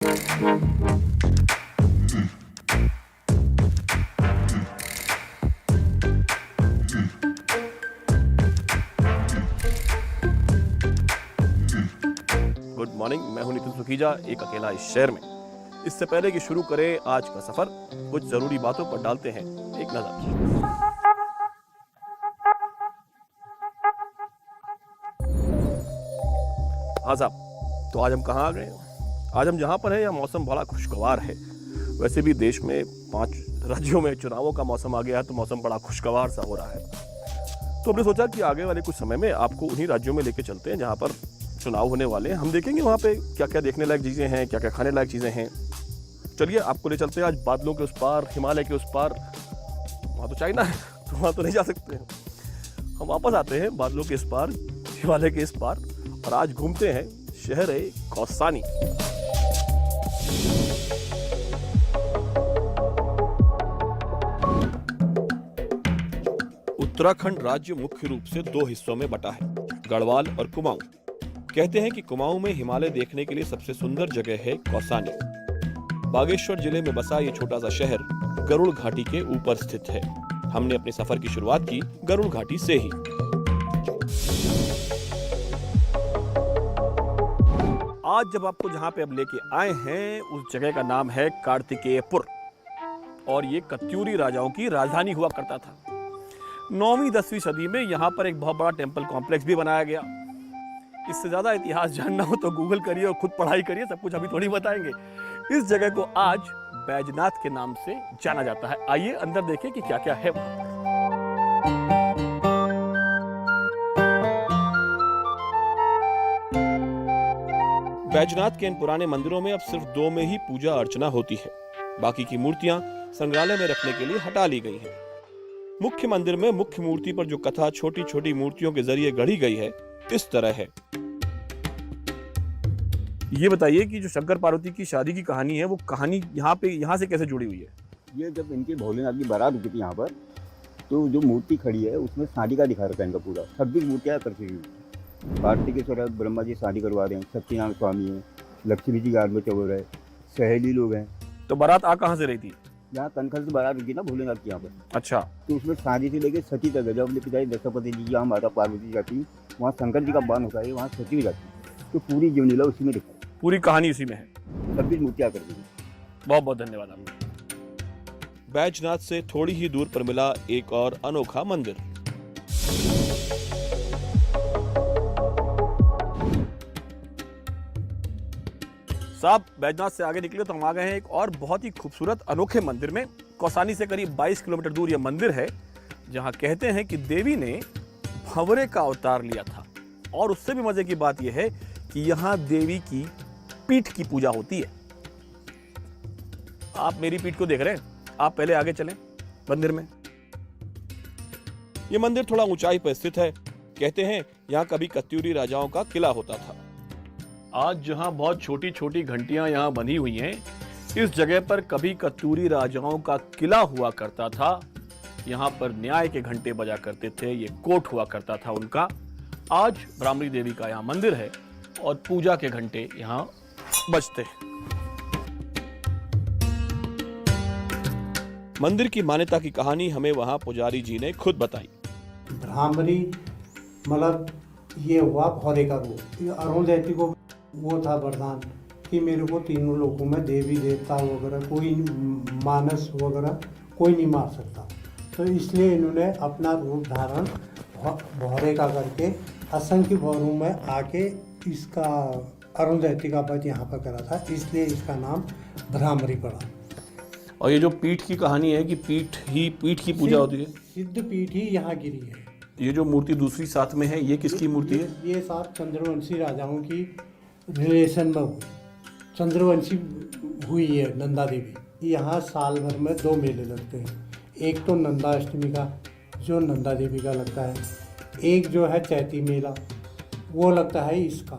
Good morning, मैं हूं नितिन सुखीजा, एक अकेला इस शहर में। इससे पहले कि शुरू करें आज का सफर, कुछ जरूरी बातों पर डालते हैं एक नजर। हाँ साहब, तो आज हम कहाँ आ गए? आज हम जहाँ पर हैं यह मौसम बड़ा खुशगवार है। वैसे भी देश में 5 राज्यों में चुनावों का मौसम आ गया है, तो मौसम बड़ा खुशगवार सा हो रहा है। तो हमने सोचा कि आगे वाले कुछ समय में आपको उन्हीं राज्यों में लेके चलते हैं जहाँ पर चुनाव होने वाले हैं। हम देखेंगे वहाँ पे क्या क्या देखने लायक चीज़ें हैं, क्या क्या खाने लायक चीज़ें हैं। चलिए आपको ले चलते हैं आज बादलों के उस पार, हिमालय के उस पार। वहाँ तो चाइना है, तो वहाँ तो नहीं जा सकते हैं। हम वापस आते हैं बादलों के इस पार, हिमालय के इस पार, और आज घूमते हैं शहर है कौसानी। उत्तराखंड राज्य मुख्य रूप से 2 हिस्सों में बटा है, गढ़वाल और कुमाऊं। कहते हैं कि कुमाऊं में हिमालय देखने के लिए सबसे सुंदर जगह है कौसानी। बागेश्वर जिले में बसा ये छोटा सा शहर गरुड़ घाटी के ऊपर स्थित है। हमने अपने सफर की शुरुआत की गरुड़ घाटी से ही। आज जब आपको जहां पे अब लेके आए हैं, उस जगह का नाम है कार्तिकेयपुर, और ये कत्यूरी राजाओं की राजधानी हुआ करता था। 9वीं 10वीं सदी में यहाँ पर एक बहुत बड़ा टेम्पल कॉम्प्लेक्स भी बनाया गया। इससे ज़्यादा इतिहास जानना हो तो गूगल करिए और खुद पढ़ाई करिए, सब कुछ अभी थोड़ी बताएंगे। इस जगह को आज बैजनाथ के नाम से जाना जाता है। आइए अंदर देखें कि क्या क्या है वहाँ पर। बैजनाथ के इन पुराने मंदिरों में अब सिर्फ 2 में ही पूजा अर्चना होती है। बाकी की मूर्तियां संग्रहालय में रखने के लिए हटा ली गई हैं। मुख्य मंदिर में मुख्य मूर्ति पर जो कथा छोटी छोटी मूर्तियों के जरिए गढ़ी गई है, इस तरह है। ये बताइए कि जो शंकर पार्वती की शादी की कहानी है, वो कहानी यहाँ से कैसे जुड़ी हुई है? ये जब इनकी भोलेनाथ की बारात रुकी थी यहाँ पर, तो जो मूर्ति खड़ी है उसमें शादी का दिखा रखा है इनका पूरा। 26 मूर्तियाँ करती हुई। कार्तिकेश्वर ब्रह्मा जी शादी करवा रहे हैं, सत्यनारायण स्वामी है, लक्ष्मी जी गार्ड में चौर है, सहेली लोग हैं। तो बारात आ कहाँ से रही थी? यहाँ कनखल से बारात रुकी ना भोलेनाथ की यहाँ पर। अच्छा। तो उसमें शादी से लेकर सती तक है। जब लेके जाए दशपति जी, यहाँ माता पार्वती जाती, वहाँ शंकर जी का बाण होता है, वहाँ सती भी जाती। तो पूरी जीवन लीला उसी में दिखा है, पूरी कहानी उसी में है। 26 मूर्तियाँ कर दी। बहुत बहुत धन्यवाद आपका। बैजनाथ से थोड़ी ही दूर पर मिला एक और अनोखा मंदिर। साहब, बैजनाथ से आगे निकले तो हम आ गए हैं एक और बहुत ही खूबसूरत अनोखे मंदिर में। कौसानी से करीब 22 किलोमीटर दूर यह मंदिर है, जहां कहते हैं कि देवी ने भंवरे का अवतार लिया था। और उससे भी मजे की बात यह है कि यहां देवी की पीठ की पूजा होती है। आप मेरी पीठ को देख रहे हैं, आप पहले आगे चलें मंदिर में। यह मंदिर थोड़ा ऊंचाई पर स्थित है। कहते हैं यहां कभी कत्यूरी राजाओं का किला होता था। आज जहां बहुत छोटी छोटी घंटियां यहां बनी हुई हैं, इस जगह पर कभी कत्यूरी राजाओं का किला हुआ करता था। यहां पर न्याय के घंटे बजा करते थे, ये कोर्ट हुआ करता था उनका। आज भ्रामरी देवी का यहां मंदिर है और पूजा के घंटे यहां बजते हैं। मंदिर की मान्यता की कहानी हमें वहां पुजारी जी ने खुद बताई। भ्रामरी मतलब ये हुआ भौरे का रूप। अरुणदैत्य को वो था वरदान कि मेरे को तीनों लोकों में देवी देवता वगैरह कोई मानस वगैरह कोई नहीं मार सकता। तो इसलिए इन्होंने अपना रूप धारण भौरे का करके असंख्य भौरों में आके इसका अरुणदैत्य का वध यहाँ पर करा था, इसलिए इसका नाम भ्रामरी पड़ा। और ये जो पीठ की कहानी है कि पीठ की पूजा होती है, सिद्ध पीठ ही यहाँ गिरी है। ये जो मूर्ति दूसरी साथ में है, ये किसकी मूर्ति है? ये साथ चंद्रवंशी राजाओं की रिलेशन में हुई, चंद्रवंशी हुई है नंदा देवी। यहाँ साल भर में 2 मेले लगते हैं। एक तो नंदा अष्टमी का जो नंदा देवी का लगता है, एक जो है चैती मेला वो लगता है इसका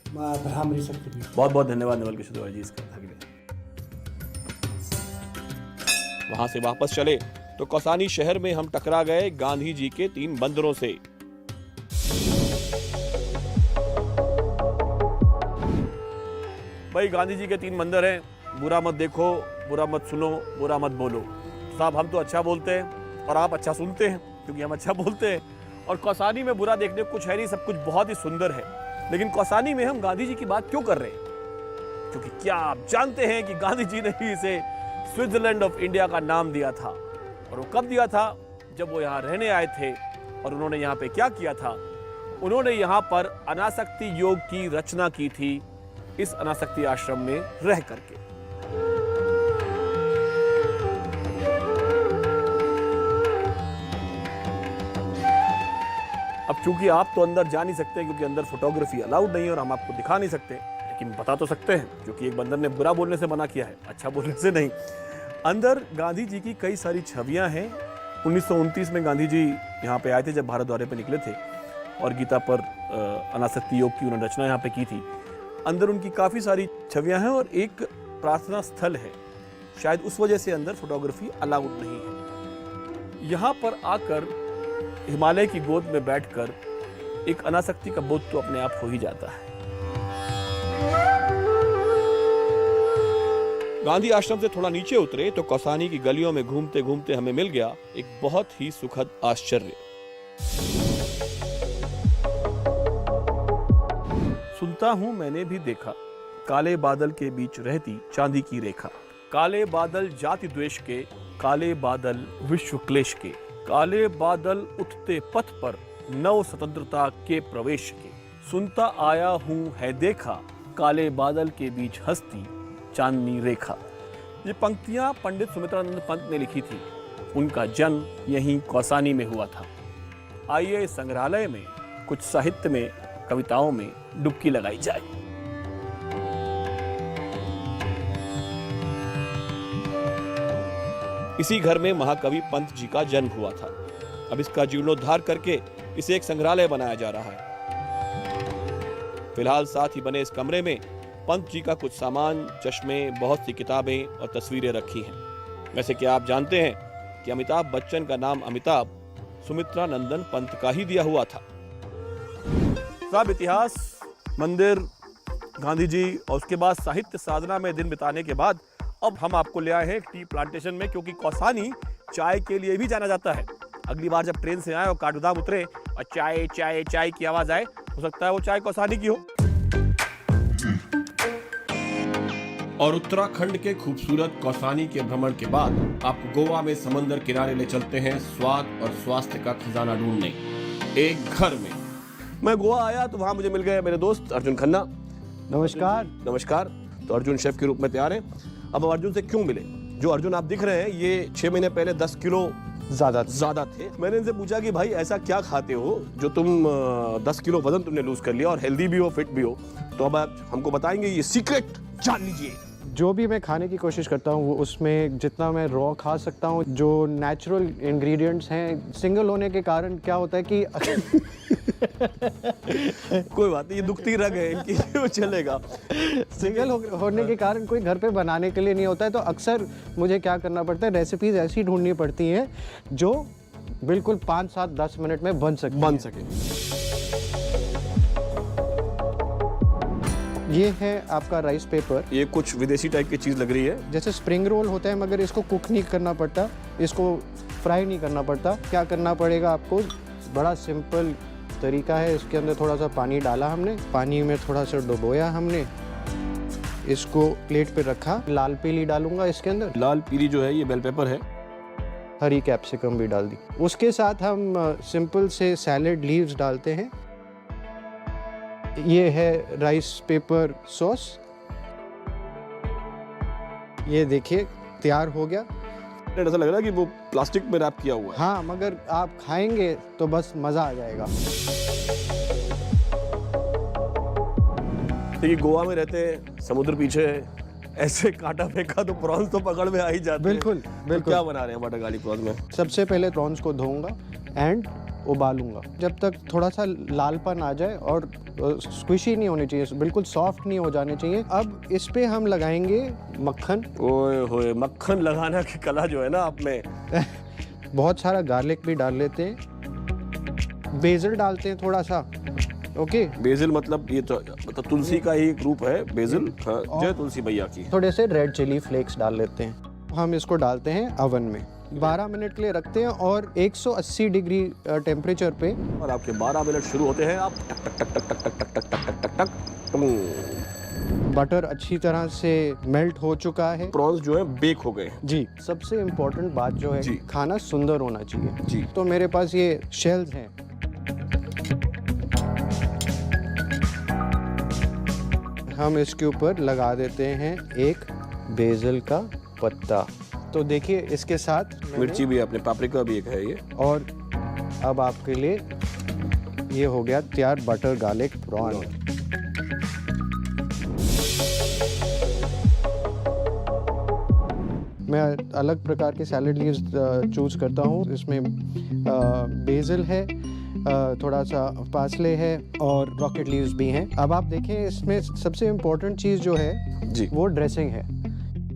भ्रामरी शक्तिपीठ। बहुत बहुत धन्यवाद नवल किशोर तिवारी जी इसका। वहां से वापस चले तो कौसानी शहर में हम टकरा गए गांधी जी के 3 बंदरों से। भाई गांधी जी के 3 मंदिर हैं, बुरा मत देखो, बुरा मत सुनो, बुरा मत बोलो। साहब हम तो अच्छा बोलते हैं और आप अच्छा सुनते हैं, क्योंकि हम अच्छा बोलते हैं। और कौसानी में बुरा देखने को कुछ है नहीं, सब कुछ बहुत ही सुंदर है। लेकिन कौसानी में हम गांधी जी की बात क्यों कर रहे हैं? क्योंकि क्या आप जानते हैं कि गांधी जी ने ही इसे स्विट्जरलैंड ऑफ इंडिया का नाम दिया था। और वो कब दिया था? जब वो यहाँ रहने आए थे। और उन्होंने यहाँ पे क्या किया था? उन्होंने यहाँ पर अनासक्ति योग की रचना की थी, इस अनासक्ति आश्रम में रह करके। अब चूंकि आप तो अंदर जा नहीं सकते, क्योंकि अंदर फोटोग्राफी अलाउड नहीं है और हम आपको दिखा नहीं सकते, लेकिन बता तो सकते हैं, क्योंकि एक बंदर ने बुरा बोलने से मना किया है, अच्छा बोलने से नहीं। अंदर गांधी जी की कई सारी छवियां हैं। 1929 में गांधी जी यहाँ पे आए थे, जब भारत दौरे पे निकले थे, और गीता पर अनासक्ति योग की उन्होंने रचना यहाँ पे की थी। अंदर उनकी काफ़ी सारी छवियां हैं और एक प्रार्थना स्थल है। शायद उस वजह से अंदर फोटोग्राफी अलाउड नहीं है। यहाँ पर आकर हिमालय की गोद में बैठकर एक अनासक्ति का बोध तो अपने आप हो ही जाता है। गांधी आश्रम से थोड़ा नीचे उतरे तो कौसानी की गलियों में घूमते घूमते हमें मिल गया एक बहुत ही सुखद आश्चर्य। सुनता हूं मैंने भी देखा, काले बादल के बीच रहती चांदी की रेखा। काले बादल जाति द्वेष के, काले बादल विश्व क्लेश के, काले बादल उठते पथ पर नव स्वतंत्रता के प्रवेश के। सुनता आया हूँ है देखा, काले बादल के बीच हस्ती चांदनी रेखा। ये पंक्तियां पंडित सुमित्रानंद पंत ने लिखी थी। उनका जन्म यहीं कौसानी में हुआ था। आइए संग्रहालय में कुछ साहित्य में, कविताओं में डुबकी लगाई जाए। इसी घर में महाकवि पंत जी का जन्म हुआ था। अब इसका जीर्णोद्धार करके इसे एक संग्रहालय बनाया जा रहा है। फिलहाल साथ ही बने इस कमरे में पंत जी का कुछ सामान, चश्मे, बहुत सी किताबें और तस्वीरें रखी हैं। वैसे क्या आप जानते हैं कि अमिताभ बच्चन का नाम अमिताभ सुमित्रानंदन पंत का ही दिया हुआ था। सब इतिहास, मंदिर, गांधी जी और उसके बाद साहित्य साधना में दिन बिताने के बाद अब हम आपको ले आए हैं टी प्लांटेशन में, क्योंकि कौसानी चाय के लिए भी जाना जाता है। अगली बार जब ट्रेन से आए और काठगोदाम उतरे और चाय चाय चाय की आवाज आए, हो सकता है वो चाय कौसानी की हो। और उत्तराखंड के खूबसूरत कौसानी के भ्रमण के बाद आपको गोवा में समंदर किनारे ले चलते हैं स्वाद और स्वास्थ्य का खजाना ढूंढने, एक घर में। मैं गोवा आया तो वहां मुझे मिल गए मेरे दोस्त अर्जुन खन्ना। नमस्कार। नमस्कार। तो अर्जुन शेफ के रूप में तैयार हैं। अब अर्जुन से क्यों मिले? जो अर्जुन आप दिख रहे हैं ये 6 महीने पहले 10 किलो ज्यादा थे। मैंने इनसे पूछा कि भाई ऐसा क्या खाते हो जो तुम 10 किलो वजन तुमने लूज कर लिया और हेल्दी भी हो, फिट भी हो। तो अब आप हमको बताएंगे, ये सीक्रेट जान लीजिए। जो भी मैं खाने की कोशिश करता हूँ वो उसमें जितना मैं रॉ खा सकता हूँ, जो नेचुरल इंग्रेडिएंट्स हैं। सिंगल होने के कारण क्या होता है कि कोई बात नहीं, ये दुखती रग है इनकी, वो चलेगा। सिंगल होने के कारण कोई घर पे बनाने के लिए नहीं होता है, तो अक्सर मुझे क्या करना पड़ता है, रेसिपीज ऐसी ढूंढनी पड़ती हैं जो बिल्कुल 5, 7, 10 मिनट में बन सके। ये है आपका राइस पेपर। ये कुछ विदेशी टाइप की चीज़ लग रही है, जैसे स्प्रिंग रोल होता है, मगर इसको कुक नहीं करना पड़ता, इसको फ्राई नहीं करना पड़ता। क्या करना पड़ेगा आपको, बड़ा सिंपल तरीका है। इसके अंदर थोड़ा सा पानी डाला हमने, पानी में थोड़ा सा डुबोया हमने, इसको प्लेट पे रखा। लाल पीली डालूंगा इसके अंदर। लाल पीली जो है ये बेल पेपर है। हरी कैप्सिकम भी डाल दी। उसके साथ हम सिंपल से सैलेड लीव्स डालते हैं। ये है राइस पेपर सॉस। ये देखिए तैयार हो गया। ऐसा लग रहा है कि वो प्लास्टिक में रैप किया हुआ है। हाँ, मगर आप खाएंगे तो बस मज़ा आ जाएगा। देखिए गोवा में रहते हैं, समुद्र पीछे है, ऐसे कांटा फेंका तो प्रॉन्स तो पकड़ में आ ही जाते हैं। बिल्कुल बिल्कुल। तो क्या बना रहे हैं बटरगाली प्रॉन्स में? सबसे पहले प्रॉन्स को धोऊंगा एंड उबालूंगा जब तक थोड़ा सा लालपन आ जाए, और स्क्विशी नहीं होनी चाहिए, बिल्कुल सॉफ्ट नहीं हो जाने चाहिए। अब इस पे हम लगाएंगे मक्खन। ओए होए, मक्खन लगाना की कला जो है ना आप में। बहुत सारा गार्लिक भी डाल लेते हैं, बेसल डालते हैं थोड़ा सा, ओके, बेसिल मतलब ये तो मतलब तुलसी का ही एक रूप है बेसिल। हाँ, जय तुलसी मैया की। थोड़े से रेड चिली फ्लेक्स डाल लेते हैं। हम इसको डालते हैं अवन में 12 मिनट के लिए रखते हैं और 180 डिग्री टेम्परेचर पे। और आपके 12 मिनट शुरू होते हैं। आप टक टक टक टक टक टक टक टक टक टक टक। बटर अच्छी तरह से मेल्ट हो चुका है। प्रॉन्स जो है बेक हो गए हैं। जी, सबसे इम्पोर्टेंट बात जो है जी। खाना सुंदर होना चाहिए। जी। तो मेरे पास ये शेल्स हैं। हम इसके ऊपर लगा देते हैं एक बेसिल का पत्ता। तो देखिए इसके साथ मिर्ची भी है, अपने पापरिका भी एक है ये। और अब आपके लिए ये हो गया तैयार बटर गार्लिक प्रॉन। मैं अलग प्रकार के सैलड लीव्स चूज करता हूँ। इसमें बेसिल है, थोड़ा सा पार्सले है और रॉकेट लीव्स भी हैं। अब आप देखें इसमें सबसे इम्पोर्टेंट चीज़ जो है जी। वो ड्रेसिंग है।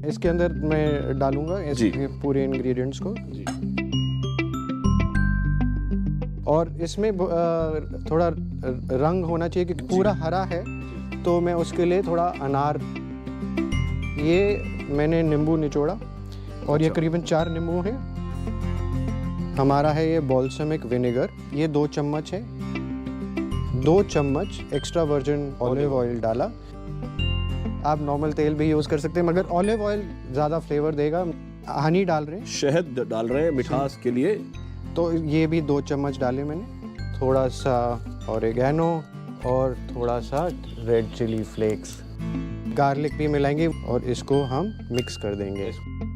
इसके अंदर मैं डालूंगा इसके पूरे इंग्रेडिएंट्स को। जी। और इसमें थोड़ा रंग होना चाहिए कि पूरा हरा है, तो मैं उसके लिए थोड़ा अनार, ये मैंने नींबू निचोड़ा और ये करीबन 4 नींबू हैं। हमारा है ये बॉल्समिक विनेगर, ये 2 चम्मच है। 2 चम्मच एक्स्ट्रा वर्जिन ऑलिव ऑयल डाला। आप नॉर्मल तेल भी यूज़ कर सकते हैं, मगर ऑलिव ऑयल ज़्यादा फ्लेवर देगा। हनी डाल रहे हैं, शहद डाल रहे हैं मिठास के लिए। तो ये भी 2 चम्मच डाले मैंने। थोड़ा सा ऑरिगेनो और थोड़ा सा रेड चिली फ्लेक्स, गार्लिक भी मिलाएंगे और इसको हम मिक्स कर देंगे।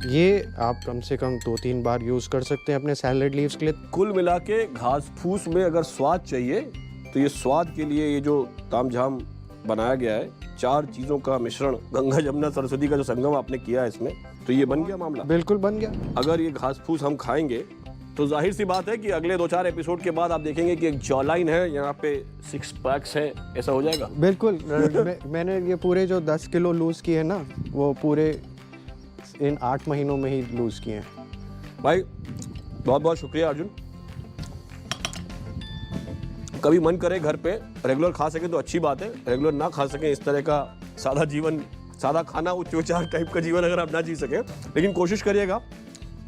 ये आप कम से कम 2-3 बार यूज़ कर सकते हैं अपने सैलड लीव्स के लिए। कुल मिला के घास फूस में अगर स्वाद चाहिए तो ये स्वाद के लिए ये जो तामझाम बनाया गया है, 4 चीज़ों का मिश्रण, गंगा जमुना सरस्वती का जो संगम आपने किया है इसमें, तो ये बन गया मामला। बिल्कुल बन गया। अगर ये घास फूस हम खाएंगे तो जाहिर सी बात है कि अगले 2-4 एपिसोड के बाद आप देखेंगे कि एक जॉलाइन है, यहाँ पे 6 पैक्स है, ऐसा हो जाएगा। बिल्कुल। मैंने ये पूरे जो 10 किलो लूज़ किए ना, वो पूरे इन 8 महीनों में ही लूज़ किए हैं। भाई बहुत बहुत शुक्रिया अर्जुन। कभी मन करे घर पे रेगुलर खा सके तो अच्छी बात है, रेगुलर ना खा सके, इस तरह का सादा जीवन, सादा खाना, उच्च विचार टाइप का जीवन अगर आप ना जी सके, लेकिन कोशिश करिएगा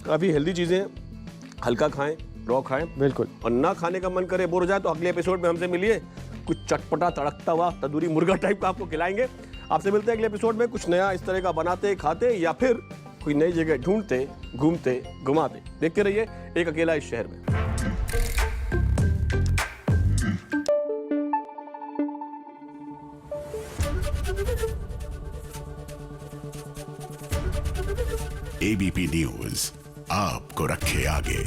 काफ़ी हेल्दी चीज़ें हल्का खाएं, रॉ खाएं। बिल्कुल। और ना खाने का मन करे, बोर हो जाए, तो अगले एपिसोड में हमसे मिलिए, कुछ चटपटा तड़कता हुआ तंदूरी मुर्गा टाइप का आपको खिलाएंगे। आपसे मिलते हैं अगले एपिसोड में कुछ नया इस तरह का बनाते, खाते या फिर कोई नई जगह ढूंढते, घूमते, घुमाते। देखते रहिए एक अकेला इस शहर में। एबीपी न्यूज आपको रखे आगे।